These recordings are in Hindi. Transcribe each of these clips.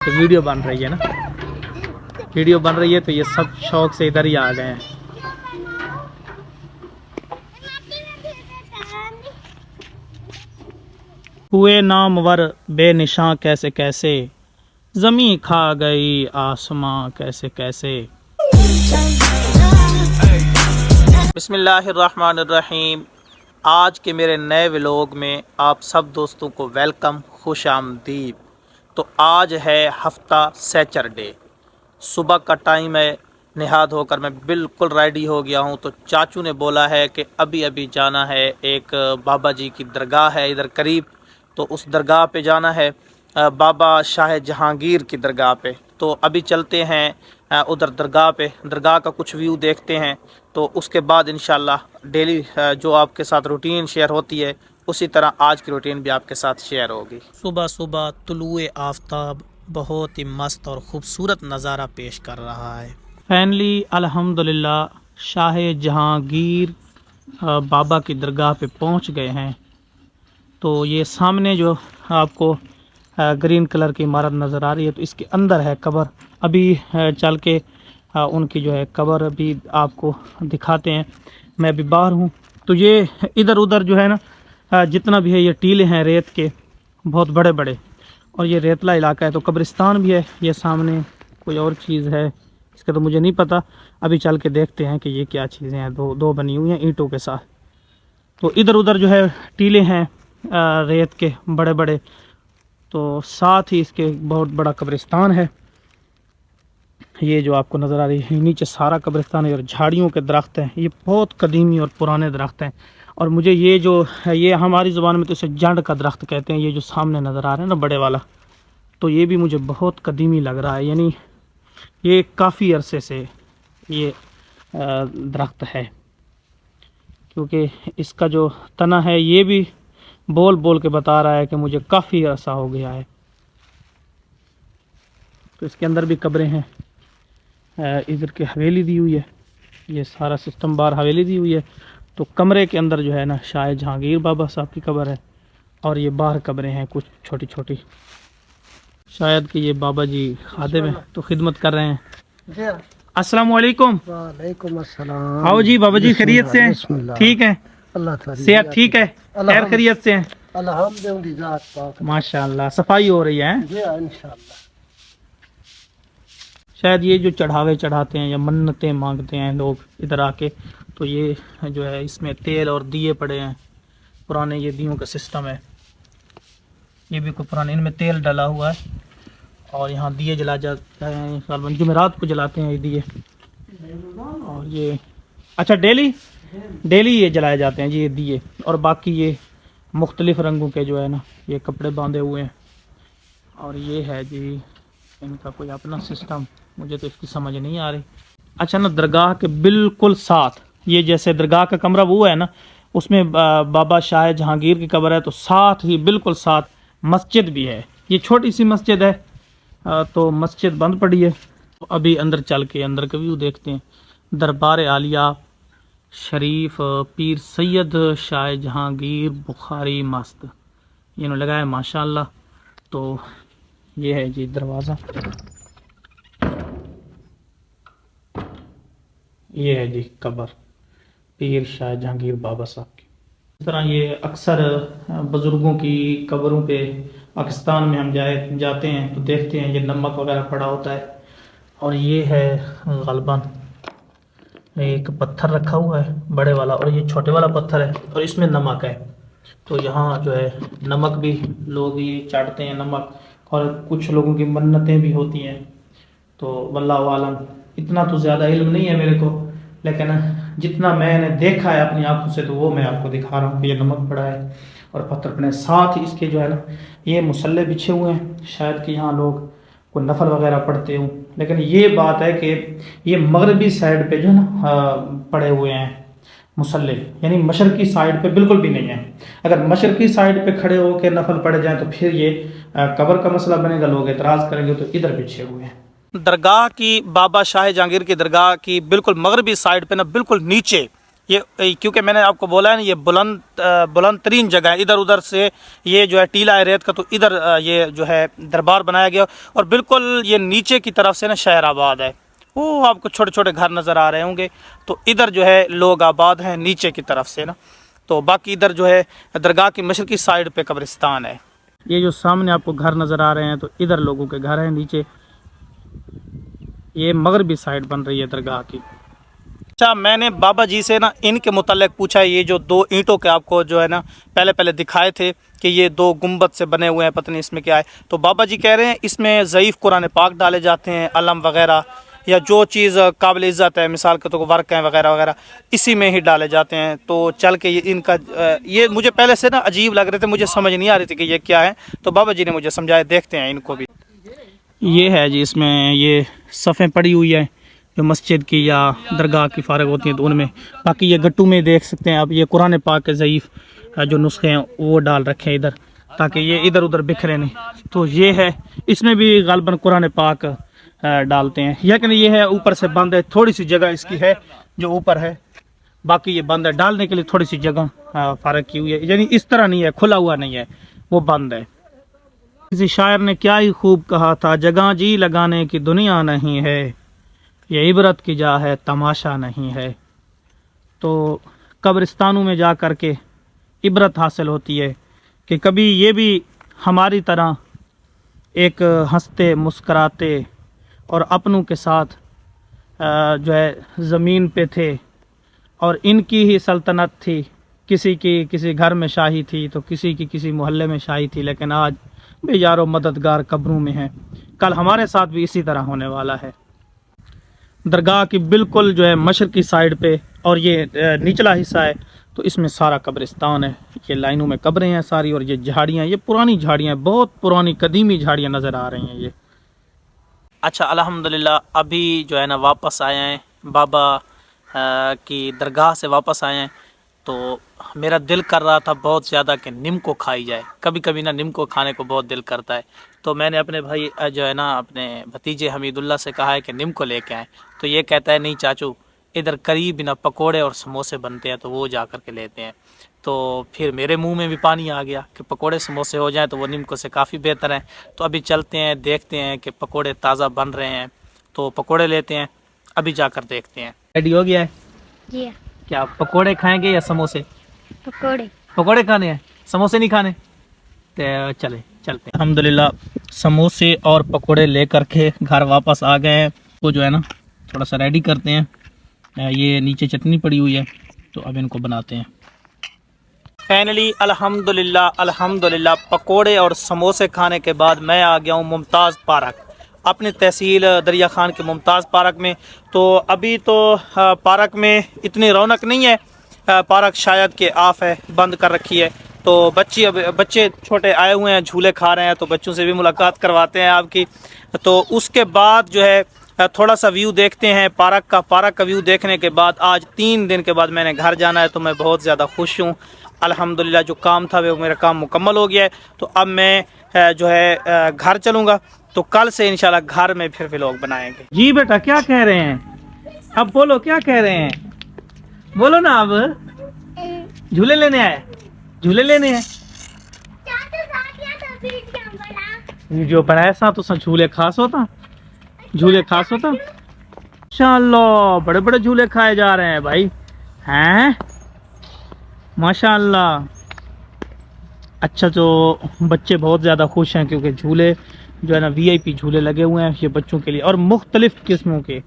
तो वीडियो बन रही है ना, वीडियो बन रही है तो ये सब शौक से इधर ही आ गए हैं। हुए नामवर बेनिशां कैसे कैसे, जमी खा गई आसमां कैसे कैसे। बिस्मिल्लाहिर्रहमानिर्रहीम। आज के मेरे नए व्लॉग में आप सब दोस्तों को वेलकम, खुश आमदीद। तो आज है हफ्ता सैटरडे, सुबह का टाइम है। नहा धोकर मैं बिल्कुल रेडी हो गया हूँ। तो चाचू ने बोला है कि अभी अभी जाना है, एक बाबा जी की दरगाह है इधर करीब, तो उस दरगाह पे जाना है, बाबा शाह जहांगीर की दरगाह पे। तो अभी चलते हैं उधर दरगाह पे, दरगाह का कुछ व्यू देखते हैं। तो उसके बाद इंशाल्लाह डेली जो आपके साथ रूटीन शेयर होती है उसी तरह आज की रूटीन भी आपके साथ शेयर होगी। सुबह सुबह तुलुए आफ्ताब बहुत ही मस्त और ख़ूबसूरत नज़ारा पेश कर रहा है। फाइनली अल्हम्दुलिल्लाह शाह जहांगीर बाबा की दरगाह पे पहुंच गए हैं। तो ये सामने जो आपको ग्रीन कलर की इमारत नज़र आ रही है, तो इसके अंदर है कब्र। अभी चल के उनकी जो है कब्र अभी आपको दिखाते हैं। मैं अभी बाहर हूँ। तो ये इधर उधर जो है ना जितना भी है ये टीले हैं रेत के, बहुत बड़े बड़े, और ये रेतला इलाका है। तो कब्रिस्तान भी है, ये सामने कोई और चीज़ है इसका तो मुझे नहीं पता। अभी चल के देखते हैं कि ये क्या चीज़ें हैं। दो बनी हुई हैं ईंटों के साथ। तो इधर उधर जो है टीले हैं रेत के बड़े बड़े, तो साथ ही इसके बहुत बड़ा कब्रिस्तान है। ये जो आपको नज़र आ रही है नीचे सारा कब्रिस्तान है और झाड़ियों के दरख्त हैं। ये बहुत कदीमी और पुराने दरख्त हैं। और मुझे ये जो है, ये हमारी ज़ुबान में तो इसे जंड का दरख्त कहते हैं। ये जो सामने नज़र आ रहा है ना बड़े वाला, तो ये भी मुझे बहुत कदीमी लग रहा है। यानी ये काफ़ी अरसे से ये दरख्त है, क्योंकि इसका जो तना है ये भी बोल बोल के बता रहा है कि मुझे काफ़ी अरसा हो गया है। तो इसके अंदर भी कब्रें हैं। इधर की हवेली दी हुई है, ये सारा सिस्टम बाहर हवेली दी हुई है। तो कमरे के अंदर जो है ना शाह जहांगीर बाबा साहब की कब्र है, और ये बाहर कब्रें हैं कुछ छोटी छोटी। शायद कि ये बाबा जी खादिम में तो खिदमत कर रहे हैं। अस्सलाम वालेकुम। वालेकुम अस्सलाम। आओ जी बाबा जी, खैरियत से हैं? ठीक है, अल्लाह सेहत ठीक है, खैर खैरियत से हैं? अल्हम्दुलिल्लाह माशाल्लाह, सफाई हो रही है इंशाल्लाह। शायद ये जो चढ़ावे चढ़ाते हैं या मन्नतें मांगते हैं लोग इधर आके, तो ये जो है इसमें तेल और दिए पड़े हैं। पुराने ये दियों का सिस्टम है। ये भी कोई पुराने, इनमें तेल डला हुआ है और यहाँ दिए जला जाते हैं। जुमेरात को जलाते हैं ये दिए। और ये अच्छा डेली ये जलाए जाते हैं जी ये दिए। और बाकी ये मुख्तलिफ़ रंगों के जो है ना ये कपड़े बांधे हुए हैं। और ये है जी इनका कोई अपना सिस्टम, मुझे तो इसकी समझ नहीं आ रही। अच्छा ना, दरगाह के बिल्कुल साथ ये जैसे दरगाह का कमरा वो है ना, उसमें बाबा शाह जहांगीर की कब्र है, तो साथ ही बिल्कुल साथ मस्जिद भी है। ये छोटी सी मस्जिद है, तो मस्जिद बंद पड़ी है। तो अभी अंदर चल के अंदर का व्यू देखते हैं। दरबार आलिया शरीफ पीर सैयद शाह जहांगीर बुखारी मस्त, ये लगा है माशाल्लाह। तो ये है जी दरवाज़ा, ये है जी कब्र पीर शाह जहांगीर बाबा साहब की। इस तरह ये अक्सर बुज़ुर्गों की कब्रों पे पाकिस्तान में हम जाते हैं तो देखते हैं ये नमक वगैरह पड़ा होता है। और ये है गलबन एक पत्थर रखा हुआ है बड़े वाला, और ये छोटे वाला पत्थर है और इसमें नमक है। तो यहाँ जो है नमक भी लोग ये चाटते हैं नमक, और कुछ लोगों की मन्नतें भी होती हैं। तो वल्लाहु आलम, इतना तो ज़्यादा इल्म नहीं है मेरे को, लेकिन जितना मैंने देखा है अपनी आंखों से तो वो मैं आपको दिखा रहा हूँ कि ये नमक पड़ा है और पत्थर पड़े। साथ ही इसके जो है ना ये मुसल्ले बिछे हुए हैं, शायद कि यहाँ लोग कोई नफल वगैरह पढ़ते हूँ। लेकिन ये बात है कि ये मगरबी साइड पे जो है ना पड़े हुए हैं मुसल्ले, यानी मशरकी साइड पे बिल्कुल भी नहीं है। अगर मशरकी साइड पे खड़े होकर नफल पड़ जाए तो फिर ये कब्र का मसला बनेगा, लोग एतराज़ करेंगे। तो इधर बिछे हुए हैं। दरगाह की, बाबा शाह जहांगीर की दरगाह की बिल्कुल मगरबी साइड पे ना बिल्कुल नीचे ये क्योंकि मैंने आपको बोला है ना, ये बुलंद तरीन जगह है। इधर उधर से ये जो है टीला है रेत का, तो इधर ये जो है दरबार बनाया गया। और बिल्कुल ये नीचे की तरफ से ना शहर आबाद है। वो आपको छोटे छोटे घर नज़र आ रहे होंगे, तो इधर जो है लोग आबाद हैं नीचे की तरफ से ना। तो बाकी इधर जो है दरगाह की मशरकी साइड पे कब्रिस्तान है। ये जो सामने आपको घर नज़र आ रहे हैं, तो इधर लोगों के घर हैं नीचे। ये मगरबी साइड बन रही है दरगाह की। अच्छा, मैंने बाबा जी से ना इनके मुताल्लिक पूछा, ये जो 2 ईंटों के आपको जो है ना पहले दिखाए थे कि ये 2 गुंबद से बने हुए हैं, पता नहीं इसमें क्या है। तो बाबा जी कह रहे हैं इसमें ज़ईफ़ कुरान पाक डाले जाते हैं, अलम वगैरह या जो चीज़ काबिल इज़्ज़त है, मिसाल के तो वर्क हैं वगैरह वगैरह, इसी में ही डाले जाते हैं। तो चल के ये इनका ये मुझे पहले से ना अजीब लग रहे थे, मुझे समझ नहीं आ रही थी कि ये क्या है। तो बाबा जी ने मुझे समझाया, देखते हैं इनको भी। ये है जी, इसमें ये सफ़ें पड़ी हुई है जो मस्जिद की या दरगाह की फ़ारग होती हैं, तो उनमें। बाकी ये गट्टू में देख सकते हैं आप, ये कुरान पाक के ज़ईफ़ जो नुस्खे हैं वो डाल रखे हैं इधर, ताकि ये इधर उधर बिखरे नहीं। तो ये है, इसमें भी गालबन कुरान पाक डालते हैं। लेकिन ये है ऊपर से बंद है, थोड़ी सी जगह इसकी है जो ऊपर है, बाकी ये बंद है। डालने के लिए थोड़ी सी जगह फ़ारग की हुई है, यानी इस तरह नहीं है, खुला हुआ नहीं है, वो बंद है। किसी शायर ने क्या ही खूब कहा था, जगह जी लगाने की दुनिया नहीं है, ये इबरत की जा है, तमाशा नहीं है। तो कब्रिस्तानों में जा कर के इबरत हासिल होती है कि कभी ये भी हमारी तरह एक हंसते मुस्कराते और अपनों के साथ जो है ज़मीन पे थे, और इनकी ही सल्तनत थी। किसी की किसी घर में शाही थी, तो किसी की किसी मोहल्ले में शाही थी, लेकिन आज बेजारो मददगार कब्रों में हैं। कल हमारे साथ भी इसी तरह होने वाला है। दरगाह की बिल्कुल जो है मशरकी साइड पे, और ये निचला हिस्सा है, तो इसमें सारा कब्रिस्तान है। ये लाइनों में कब्रें हैं सारी, और ये झाड़ियाँ, ये पुरानी झाड़ियाँ, बहुत पुरानी कदीमी झाड़ियाँ नज़र आ रही हैं ये। अच्छा, अल्हम्दुलिल्लाह अभी जो है ना वापस आए हैं, बाबा की दरगाह से वापस आए हैं। तो मेरा दिल कर रहा था बहुत ज़्यादा कि नीम को खाई जाए। कभी कभी ना नीम को खाने को बहुत दिल करता है। तो मैंने अपने भाई जो है ना अपने भतीजे हमीदुल्लाह से कहा है कि नीम को लेके आएँ। तो ये कहता है नहीं चाचू, इधर करीब ना पकोड़े और समोसे बनते हैं, तो वो जा कर के लेते हैं। तो फिर मेरे मुंह में भी पानी आ गया कि पकोड़े समोसे हो जाएं तो वो नीम को से काफ़ी बेहतर हैं। तो अभी चलते हैं, देखते हैं कि पकोड़े ताज़ा बन रहे हैं, तो पकोड़े लेते हैं, अभी जाकर देखते हैं। रेडी हो गया है जी, क्या? पकोड़े खाएंगे या समोसे? पकोड़े। पकोड़े खाने हैं, समोसे नहीं खाने? तो चलते हैं। अल्हम्दुलिल्लाह समोसे और पकोड़े लेकर के घर वापस आ गए हैं। वो जो है ना थोड़ा सा रेडी करते हैं। ये नीचे चटनी पड़ी हुई है, तो अब इनको बनाते हैं। फाइनली अल्हम्दुलिल्लाह पकोड़े और समोसे खाने के बाद मैं आ गया हूँ मुमताज़ पार्क, अपनी तहसील दरिया खान के मुमताज़ पार्क में। तो अभी तो पार्क में इतनी रौनक नहीं है, पार्क शायद के ऑफ है, बंद कर रखी है। तो बच्चे छोटे आए हुए हैं, झूले खा रहे हैं, तो बच्चों से भी मुलाकात करवाते हैं आपकी। तो उसके बाद जो है थोड़ा सा व्यू देखते हैं पार्क का व्यू देखने के बाद आज 3 दिन के बाद मैंने घर जाना है, तो मैं बहुत ज़्यादा खुश हूँ। अल्हम्दुलिल्लाह जो काम था वो मेरा काम मुकम्मल हो गया है। तो अब मैं जो है घर चलूँगा, तो कल से इंशाल्लाह घर में फिर व्लॉग बनाएंगे। जी बेटा क्या कह रहे हैं? अब बोलो क्या कह रहे हैं, बोलो ना। अब झूले लेने आए, झूले लेने हैं। वीडियो बनाया सा तो झूले खास होता, झूले खास होता। माशाअल्लाह बड़े बड़े झूले खाए जा रहे हैं भाई, हैं माशाअल्लाह। अच्छा, तो बच्चे बहुत ज़्यादा खुश हैं क्योंकि झूले जो है ना VIP झूले लगे हुए हैं ये बच्चों के लिए, और मुख्तलिफ़ किस्मों के,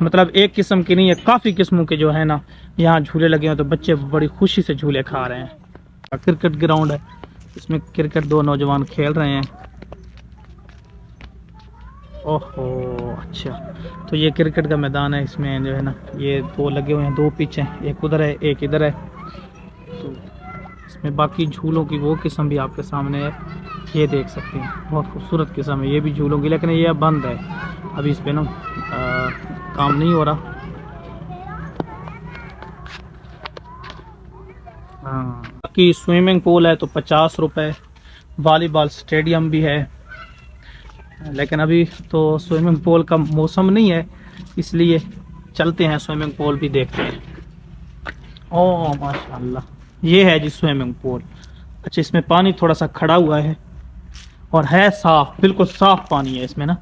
मतलब एक किस्म के नहीं है, काफ़ी किस्मों के जो है ना यहाँ झूले लगे हैं। तो बच्चे बड़ी खुशी से झूले खा रहे हैं। क्रिकेट ग्राउंड है, इसमें क्रिकेट 2 नौजवान खेल रहे हैं। ओहो अच्छा, तो ये क्रिकेट का मैदान है, इसमें जो है ना ये 2 लगे हुए हैं, 2 पिच हैं, एक उधर है एक इधर है। तो इसमें बाकी झूलों की वो किस्म भी आपके सामने है, ये देख सकते हैं, बहुत खूबसूरत किस्म है ये भी झूलों की, लेकिन ये अब बंद है, अभी इस पे ना काम नहीं हो रहा। हाँ, बाकी स्विमिंग पूल है तो 50 रुपये, वॉलीबॉल स्टेडियम भी है, लेकिन अभी तो स्विमिंग पूल का मौसम नहीं है, इसलिए चलते हैं स्विमिंग पूल भी देखते हैं। ओह माशाल्लाह, ये है जी स्विमिंग पूल। अच्छा, इसमें पानी थोड़ा सा खड़ा हुआ है और है साफ, बिल्कुल साफ पानी है इसमें ना।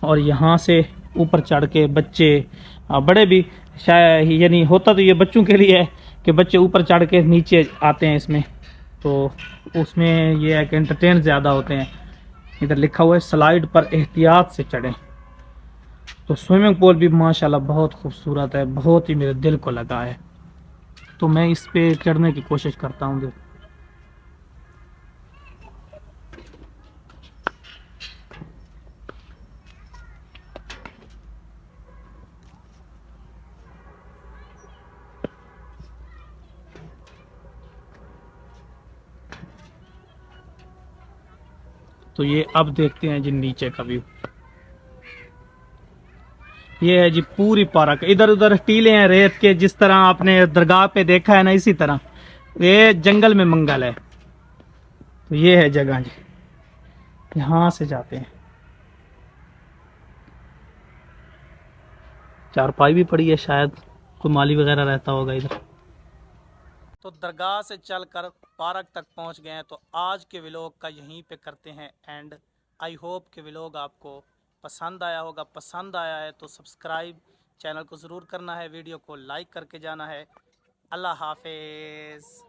और यहाँ से ऊपर चढ़ के बच्चे, बड़े भी शायद, यानी होता तो ये बच्चों के लिए है कि बच्चे ऊपर चढ़ के नीचे आते हैं इसमें, तो उसमें ये है कि एंटरटेन ज़्यादा होते हैं। इधर लिखा हुआ है स्लाइड पर एहतियात से चढ़ें। तो स्विमिंग पूल भी माशाल्लाह बहुत खूबसूरत है, बहुत ही मेरे दिल को लगा है। तो मैं इस पे चढ़ने की कोशिश करता हूँ। तो ये अब देखते हैं जी नीचे का व्यू। ये है जी पूरी पार्क, इधर उधर टीले हैं रेत के, जिस तरह आपने दरगाह पे देखा है ना, इसी तरह ये जंगल में मंगल है। तो ये है जगह जी, यहाँ से जाते हैं। चारपाई भी पड़ी है, शायद कोई माली वगैरह रहता होगा इधर। तो दरगाह से चलकर पार्क तक पहुंच गए हैं। तो आज के व्लॉग का यहीं पे करते हैं एंड। आई होप कि व्लॉग आपको पसंद आया होगा। पसंद आया है तो सब्सक्राइब चैनल को ज़रूर करना है, वीडियो को लाइक करके जाना है। अल्लाह हाफिज़।